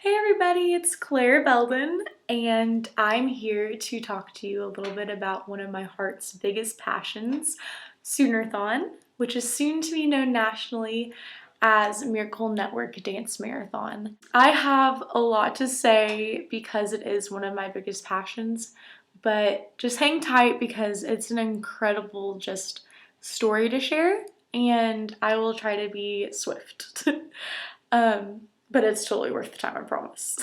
Hey everybody, it's Claire Belden, and I'm here to talk to you a little bit about one of my heart's biggest passions, Soonerthon, which is soon to be known nationally as Miracle Network Dance Marathon. I have a lot to say because it is one of my biggest passions, but just hang tight because it's an incredible story to share, and I will try to be swift. But it's totally worth the time, I promise.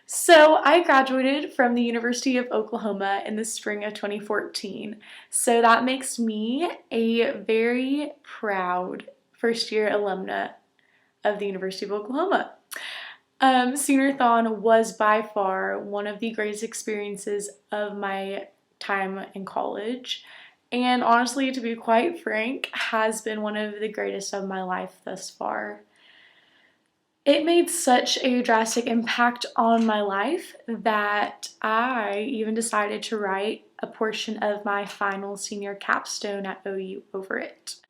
So I graduated from the University of Oklahoma in the spring of 2014. So that makes me a very proud first year alumna of the University of Oklahoma. Soonerthon was by far one of the greatest experiences of my time in college. And honestly, to be quite frank, has been one of the greatest of my life thus far. It made such a drastic impact on my life that I even decided to write a portion of my final senior capstone at OU over it.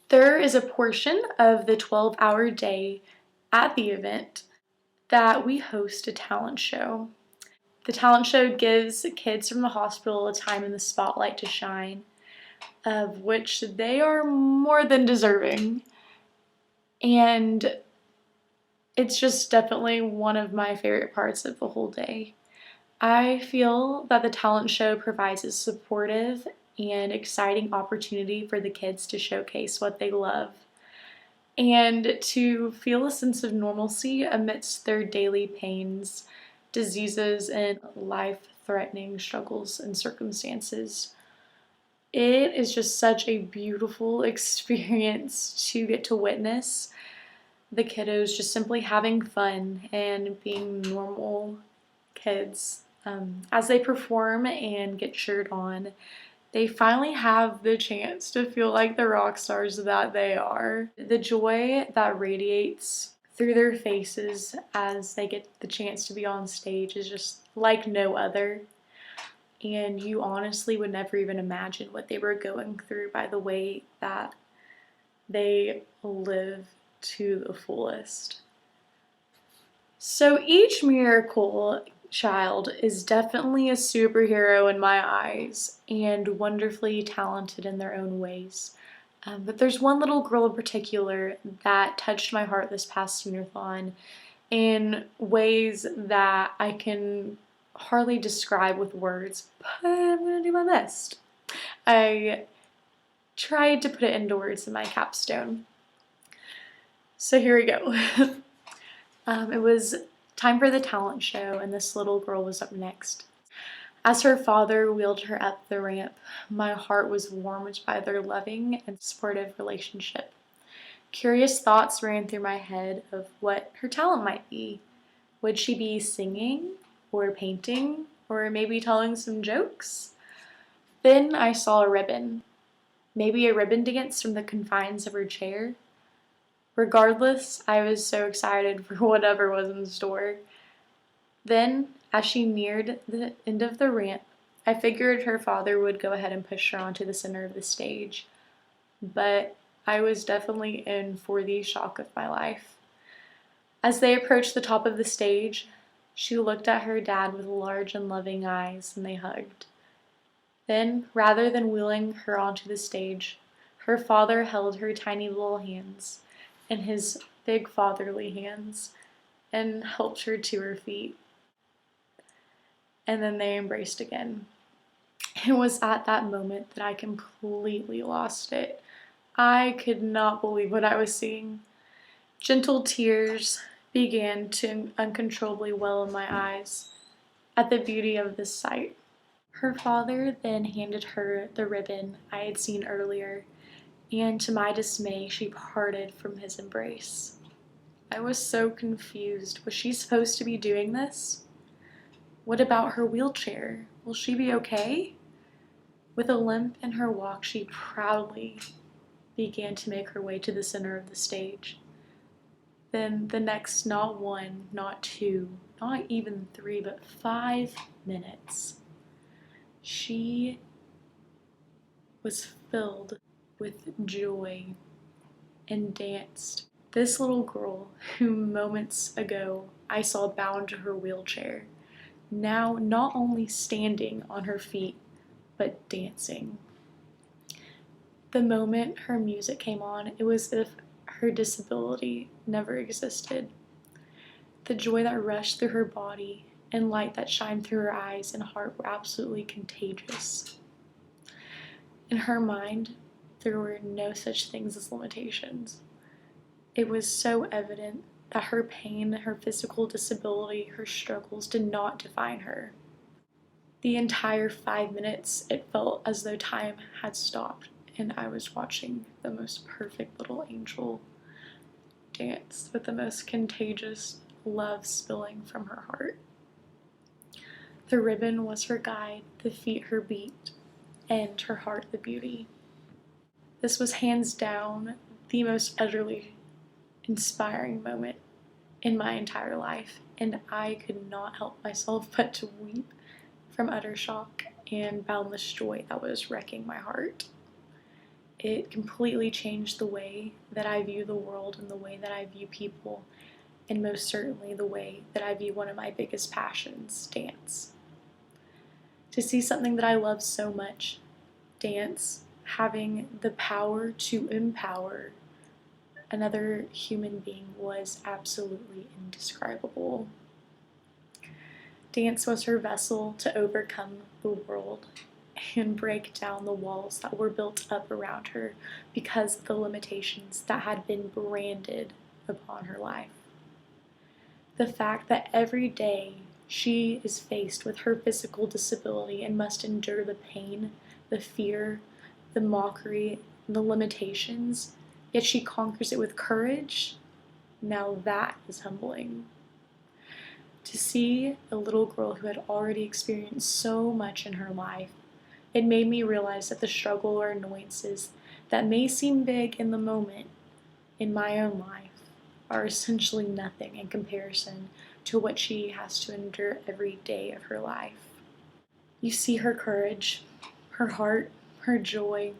There is a portion of the 12-hour day at the event that we host a talent show. The talent show gives kids from the hospital a time in the spotlight to shine, of which they are more than deserving. And it's just definitely one of my favorite parts of the whole day. I feel that the talent show provides a supportive and exciting opportunity for the kids to showcase what they love and to feel a sense of normalcy amidst their daily pains, diseases, and life-threatening struggles and circumstances. It is just such a beautiful experience to get to witness the kiddos just simply having fun and being normal kids. As they perform and get cheered on, they finally have the chance to feel like the rock stars that they are. The joy that radiates through their faces as they get the chance to be on stage is just like no other. And you honestly would never even imagine what they were going through by the way that they live to the fullest. So each miracle child is definitely a superhero in my eyes and wonderfully talented in their own ways. But there's one little girl in particular that touched my heart this past Soonerthon in ways that I can hardly describe with words, but I'm going to do my best. I tried to put it into words in my capstone. So here we go. It was time for the talent show, and this little girl was up next. As her father wheeled her up the ramp, my heart was warmed by their loving and supportive relationship. Curious thoughts ran through my head of what her talent might be. Would she be singing, or painting, or maybe telling some jokes? Then I saw a ribbon. Maybe a ribbon dance from the confines of her chair. Regardless, I was so excited for whatever was in store. Then, as she neared the end of the ramp, I figured her father would go ahead and push her onto the center of the stage. But I was definitely in for the shock of my life. As they approached the top of the stage, she looked at her dad with large and loving eyes, and they hugged. Then, rather than wheeling her onto the stage, her father held her tiny little hands in his big fatherly hands and helped her to her feet. And then they embraced again. It was at that moment that I completely lost it. I could not believe what I was seeing. Gentle tears began to uncontrollably well in my eyes at the beauty of this sight. Her father then handed her the ribbon I had seen earlier, and to my dismay, she parted from his embrace. I was so confused. Was she supposed to be doing this? What about her wheelchair? Will she be okay? With a limp in her walk, she proudly began to make her way to the center of the stage. Then the next not 1, not 2, not even 3, but 5 minutes, she was filled with joy and danced This little girl, who moments ago I saw bound to her wheelchair, now not only standing on her feet, but dancing. The moment her music came on, it was as if her disability never existed. The joy that rushed through her body and light that shined through her eyes and heart were absolutely contagious. In her mind, there were no such things as limitations. It was so evident that her pain, her physical disability, her struggles did not define her. The entire 5 minutes, it felt as though time had stopped, and I was watching the most perfect little angel dance with the most contagious love spilling from her heart. The ribbon was her guide, the feet her beat, and her heart the beauty. This was hands down the most utterly inspiring moment in my entire life, and I could not help myself but to weep from utter shock and boundless joy that was wrecking my heart. It completely changed the way that I view the world and the way that I view people, and most certainly the way that I view one of my biggest passions, dance. To see something that I love so much, dance, having the power to empower another human being was absolutely indescribable. Dance was her vessel to overcome the world and break down the walls that were built up around her because of the limitations that had been branded upon her life. The fact that every day she is faced with her physical disability and must endure the pain, the fear, the mockery, the limitations, yet she conquers it with courage, now that is humbling. To see a little girl who had already experienced so much in her life, it made me realize that the struggle or annoyances that may seem big in the moment in my own life are essentially nothing in comparison to what she has to endure every day of her life. You see her courage, her heart, her joy,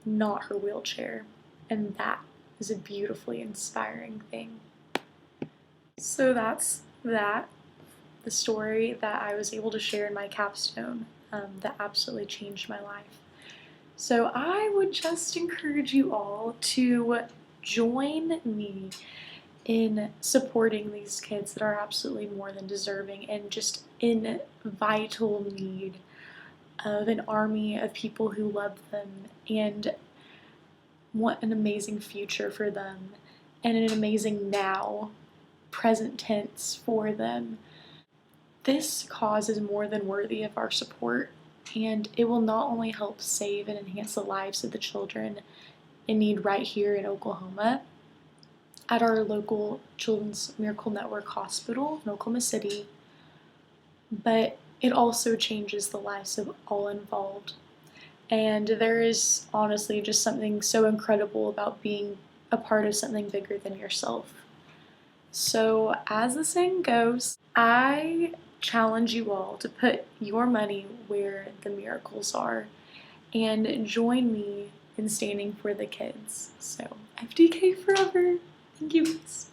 not her wheelchair, and that is a beautifully inspiring thing. So that's that, the story that I was able to share in my capstone that absolutely changed my life. So I would just encourage you all to join me in supporting these kids that are absolutely more than deserving and just in vital need of an army of people who love them and want an amazing future for them and an amazing now, present tense for them. This cause is more than worthy of our support, and it will not only help save and enhance the lives of the children in need right here in Oklahoma at our local Children's Miracle Network Hospital in Oklahoma City, but it also changes the lives of all involved. And there is honestly just something so incredible about being a part of something bigger than yourself. So, as the saying goes, I challenge you all to put your money where the miracles are and join me in standing for the kids. So, FDK forever. Thank you guys.